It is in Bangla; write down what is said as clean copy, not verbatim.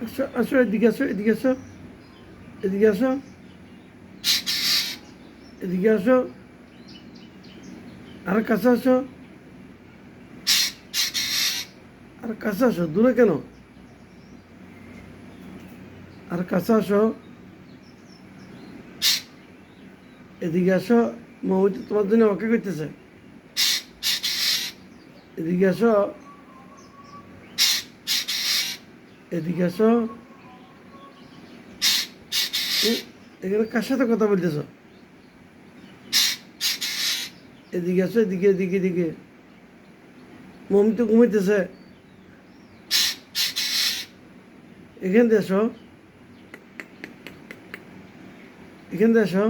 আসো আসো, এদিকে আসো, এদিকে আসো, এদিকে আসো, এদিকে আসো, আর কাছে আসো, আর কাছে আসো, দূরে কেন? আর কাছে আসো, এদিকে আসো। মৌমিতা তোমার জন্য অপেক্ষা করতেছে। এদিকে আসো, এদিকে আসো। এখানে কার সাথে কথা বলতেছ? এদিকে আসো, এদিকে, এদিকে, এদিকে। মমি তো ঘুমাইতেছে। এখান দিয়ে আসো, এখান দিয়ে আসো।